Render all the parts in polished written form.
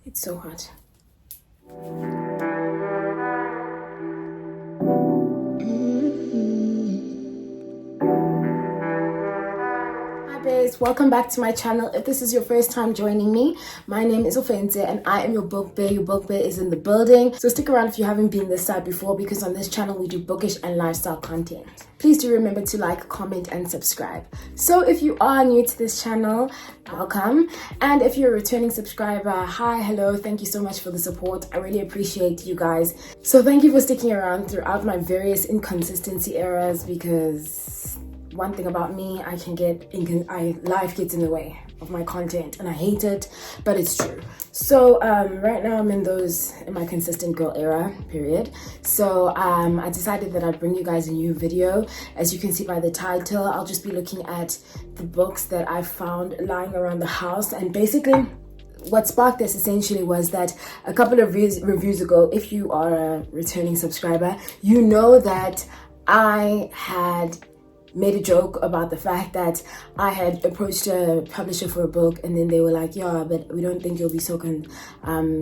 It's so hot. Baes, welcome back to my channel. If this is your first time joining me, my name is Ofense and I am your book bear. Your book bear is in the building, so stick around if you haven't been this side before, because on this channel we do bookish and lifestyle content. Please do remember to like, comment and subscribe. So if you are new to this channel, welcome, and if you're a returning subscriber, hi, hello, thank you so much for the support. I really appreciate you guys. So thank you for sticking around throughout my various inconsistency eras, because one thing about me, life gets in the way of my content and I hate it, but it's true. So right now I'm in my consistent girl era period. So I decided that I'd bring you guys a new video. As you can see by the title, I'll just be looking at the books that I found lying around the house. And basically what sparked this essentially was that a couple of reviews ago, if you are a returning subscriber, you know that I had made a joke about the fact that I had approached a publisher for a book and then they were like, yeah, but we don't think you'll be so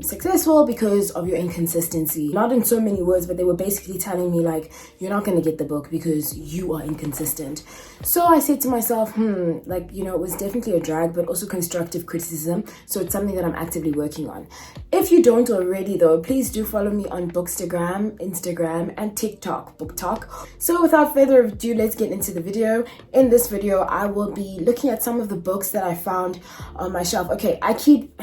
successful because of your inconsistency. Not in so many words, but they were basically telling me like, you're not going to get the book because you are inconsistent. So I said to myself, it was definitely a drag, but also constructive criticism. So it's something that I'm actively working on. If you don't already though, please do follow me on Bookstagram, Instagram and TikTok, Book Talk. So without further ado, let's get into the video. In this video, I will be looking at some of the books that I found on my shelf. Okay, I keep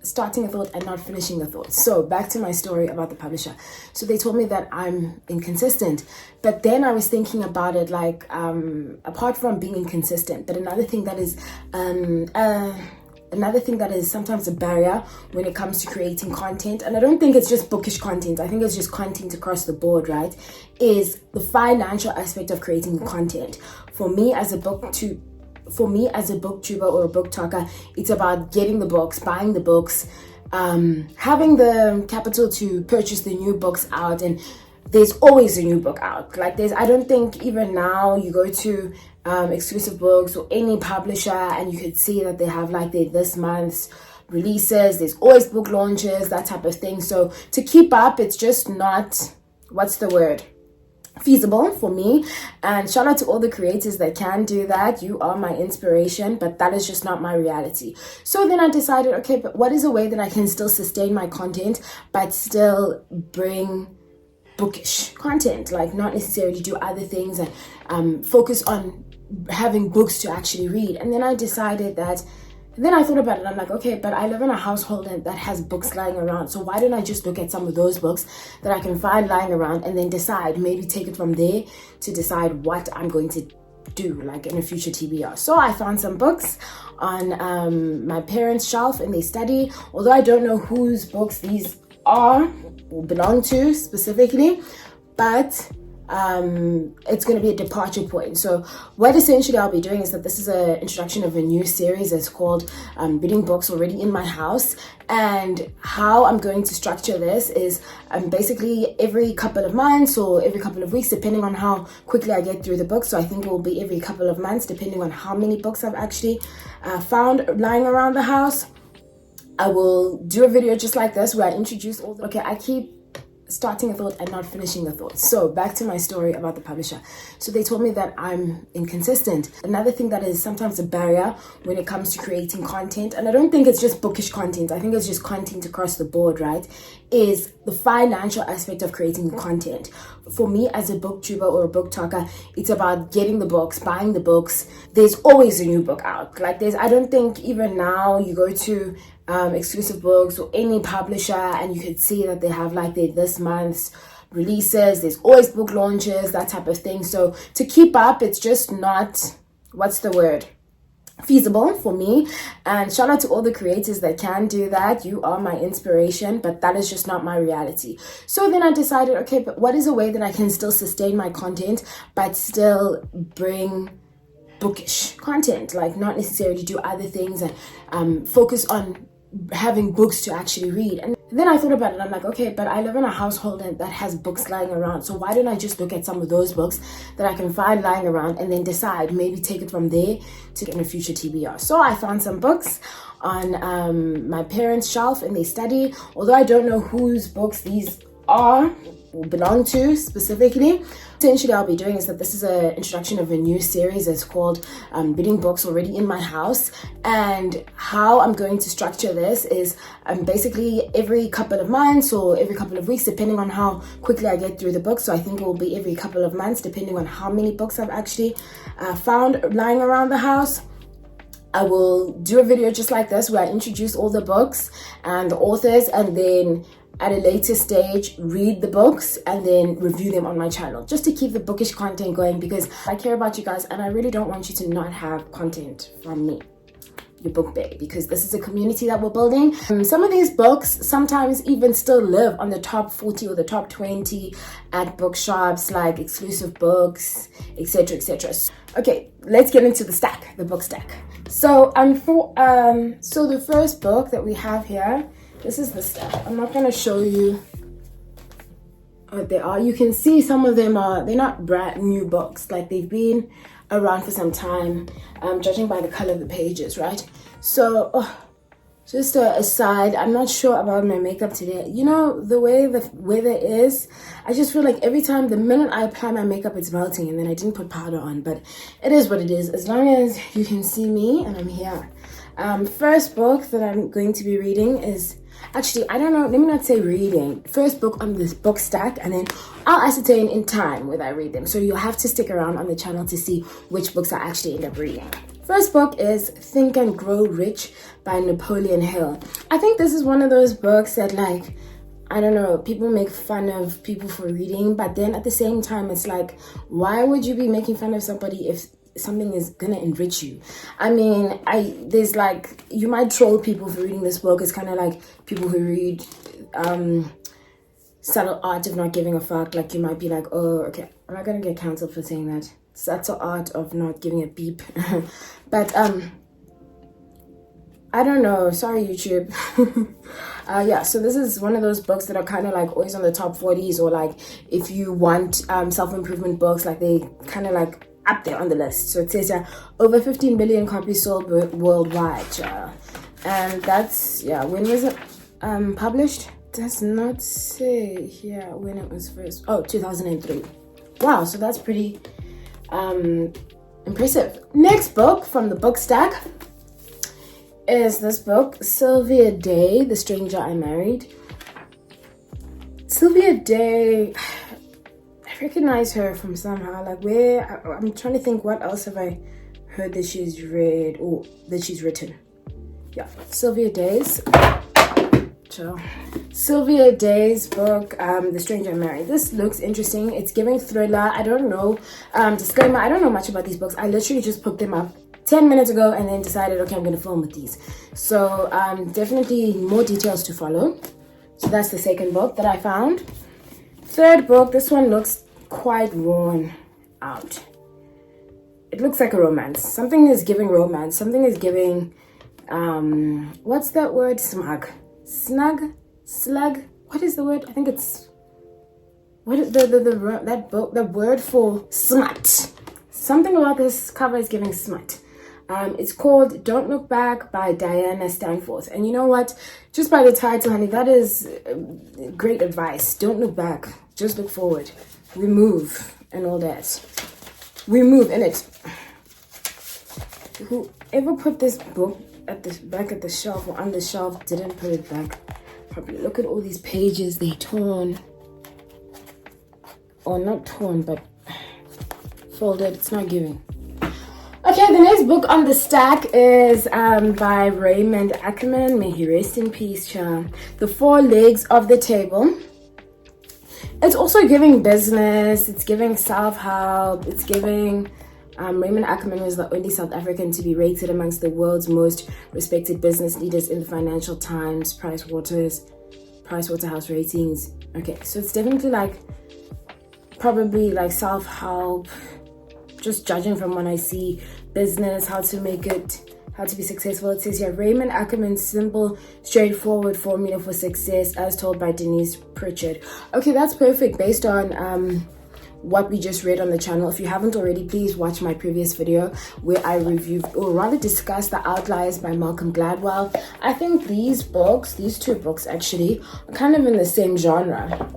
starting a thought and not finishing the thought. So back to my story about the publisher. So they told me that I'm inconsistent, but then I was thinking about it like, apart from being inconsistent, but another thing that is sometimes a barrier when it comes to creating content, and I don't think it's just bookish content, I think it's just content across the board, right, is the financial aspect of creating content. For me as a booktuber or a book talker, it's about getting the books, buying the books, having the capital to purchase the new books out, and there's always a new book out. Like I don't think even now you go to exclusive books or any publisher and you could see that they have like this month's releases, there's always book launches, that type of thing. So to keep up, it's just not, feasible for me. And shout out to all the creators that can do that. You are my inspiration, but that is just not my reality. So then I decided, okay, but what is a way that I can still sustain my content but still bring bookish content, like not necessarily do other things and focus on having books to actually read. And then I decided that, and then I thought about it, I'm like, okay, but I live in a household that has books lying around, so why don't I just look at some of those books that I can find lying around and then decide, maybe take it from there to decide what I'm going to do like in a future TBR. So I found some books on my parents' shelf in their study, although I don't know whose books these are or belong to specifically, but it's going to be a departure point. So what essentially I'll be doing is that this is an introduction of a new series that's called Reading Books Already in My House. And how I'm going to structure this is basically every couple of months or every couple of weeks, depending on how quickly I get through the book. So I think it will be every couple of months, depending on how many books I've actually found lying around the house. I will do a video just like this where I introduce all the... Okay, I keep starting a thought and not finishing the thought. So back to my story about the publisher. So they told me that I'm inconsistent. Another thing that is sometimes a barrier when it comes to creating content, and I don't think it's just bookish content, I think it's just content across the board, right, is the financial aspect of creating content. For me as a booktuber or a book talker, it's about getting the books, buying the books. There's always a new book out. Like I don't think even now you go to exclusive books or any publisher and you could see that they have like this month's releases, there's always book launches, that type of thing. So to keep up, it's just not, feasible for me. And shout out to all the creators that can do that. You are my inspiration, but that is just not my reality. So then I decided, okay, but what is a way that I can still sustain my content but still bring bookish content, like not necessarily do other things and focus on having books to actually read. And then I thought about it. I'm like, okay, but I live in a household that has books lying around. So why don't I just look at some of those books that I can find lying around and then decide, maybe take it from there to get in a future TBR. So I found some books on my parents' shelf in their study. Although I don't know whose books these are or belong to specifically. Essentially, I'll be doing is that this is an introduction of a new series. It's called Reading Books Already in My House. And how I'm going to structure this is basically every couple of months or every couple of weeks, depending on how quickly I get through the book. So I think it will be every couple of months, depending on how many books I've actually found lying around the house. I will do a video just like this where I introduce all the books and the authors, and then at a later stage read the books and then review them on my channel, just to keep the bookish content going, because I care about you guys and I really don't want you to not have content from me, your book bae, because this is a community that we're building. Some of these books sometimes even still live on the top 40 or the top 20 at bookshops, like exclusive books, etc, etc. Okay, let's get into the stack, the book stack. So so the first book that we have here, this is the stack. I'm not going to show you what they are. You can see some of them they're not brand new books, like they've been around for some time, judging by the color of the pages, right? So just a aside, I'm not sure about my makeup today. You know, the way the weather is, I just feel like every time, the minute I apply my makeup, it's melting, and then I didn't put powder on. But it is what it is, as long as you can see me and I'm here. First book that I'm going to be reading is, actually, I don't know, let me not say reading. First book on this book stack, and then I'll ascertain in time whether I read them. So you'll have to stick around on the channel to see which books I actually end up reading. First book is Think and Grow Rich by Napoleon Hill. I think this is one of those books that, like, I don't know, people make fun of people for reading, but then at the same time, it's like, why would you be making fun of somebody if something is gonna enrich you? I mean, there's like, you might troll people for reading this book. It's kind of like people who read Subtle Art of Not Giving a Fuck. Like, you might be like, oh, okay, I'm not gonna get cancelled for saying that. Subtle Art of Not Giving a Beep. But I don't know, sorry YouTube. Yeah, so this is one of those books that are kind of like always on the top 40s, or like if you want self-improvement books, like they kind of like up there on the list. So it says over 15 billion copies sold worldwide, and that's, yeah, when was it published? Does not say here when it was first. 2003. Wow, so that's pretty impressive. Next book from the book stack is this book, Sylvia Day, The Stranger I Married. Sylvia Day, I recognize her from somehow, like where, I'm trying to think, what else have I heard that she's read or that she's written. Yeah, Sylvia Day's book, The Stranger I Married. This looks interesting. It's giving thriller. I don't know, disclaimer, I don't know much about these books. I literally just picked them up 10 minutes ago and then decided, okay, I'm going to film with these. So definitely more details to follow. So that's the second book that I found. Third book, this one looks quite worn out. It looks like a romance. Something is giving romance. Something is giving, what's that word? Smug. Snug? Slug? What is the word? I think it's, what is that book, the word for smut. Something about this cover is giving smut. It's called Don't Look Back by Diana Stanforth. And you know what? Just by the title, honey, that is great advice. Don't look back. Just look forward. We move and all that. We move in it. Whoever put this book at the back at the shelf or on the shelf didn't put it back properly. Look at all these pages. They torn. Or not torn, but folded. It's not giving. Okay, the next book on the stack is by Raymond Ackerman. May he rest in peace, child. The Four Legs of the Table. It's also giving business. It's giving self-help. It's giving... Raymond Ackerman was the only South African to be rated amongst the world's most respected business leaders in the Financial Times, Pricewaterhouse ratings. Okay, so it's definitely like, probably like self-help, just judging from when I see business, how to make it How to be successful. It says here, Raymond Ackerman's simple, straightforward formula for success as told by Denise Pritchard. Okay, that's perfect based on what we just read on the channel. If you haven't already, please watch my previous video where I reviewed, or rather discussed, The Outliers by Malcolm Gladwell. I think these two books actually, are kind of in the same genre.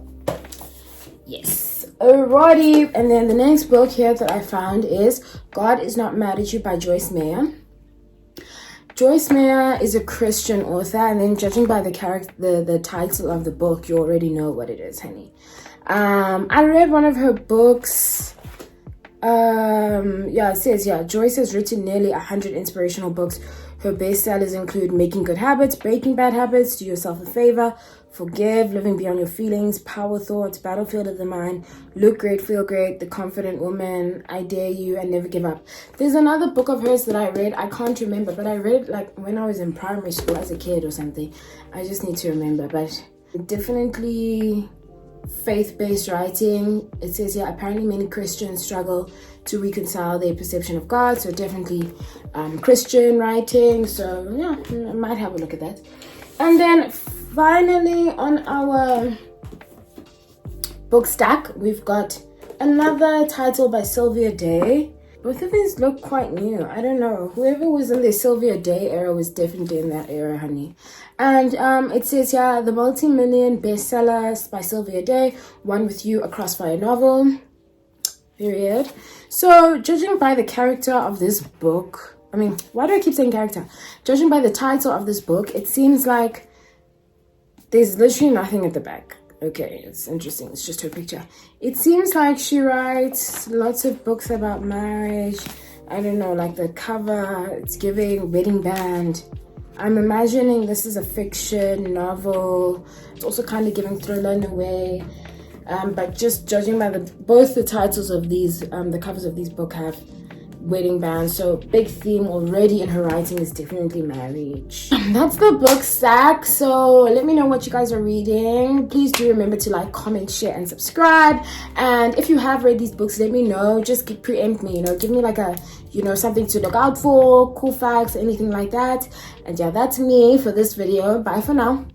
Yes. Alrighty, and then the next book here that I found is God Is Not Mad at You by Joyce Meyer. Joyce Meyer is a Christian author, and then judging by the title of the book, you already know what it is, honey. I read one of her books. It says, Joyce has written nearly 100 inspirational books. Her bestsellers include Making Good Habits, Breaking Bad Habits, Do Yourself a Favor, Forgive, Living Beyond Your Feelings, Power Thoughts, Battlefield of the Mind, Look Great, Feel Great, The Confident Woman, I Dare You, and Never Give Up. There's another book of hers that I read. I can't remember, but I read it like when I was in primary school as a kid or something. I just need to remember, but definitely faith-based writing. It says here, apparently many Christians struggle to reconcile their perception of God, so definitely Christian writing. So yeah, I might have a look at that. And then finally on our book stack, we've got another title by Sylvia Day. Both of these look quite new. I don't know. Whoever was in the Sylvia Day era was definitely in that era, honey. And it says here, the multi-million bestsellers by Sylvia Day, One With You, a Crossfire novel. Period. So, judging by the character of this book, why do I keep saying character? Judging by the title of this book, it seems like there's literally nothing at the back. Okay, it's interesting. It's just her picture. It seems like she writes lots of books about marriage. I don't know, like the cover, it's giving wedding band. I'm imagining this is a fiction novel. It's also kind of giving thriller in a way. But just judging by both the titles of these, the covers of these books have wedding band. So big theme already in her writing is definitely marriage. That's the book stack. So let me know what you guys are reading. Please do remember to like, comment, share, and subscribe. And if you have read these books, let me know. Just preempt me, give me like a, something to look out for, cool facts, anything like that. And yeah, that's me for this video. Bye for now.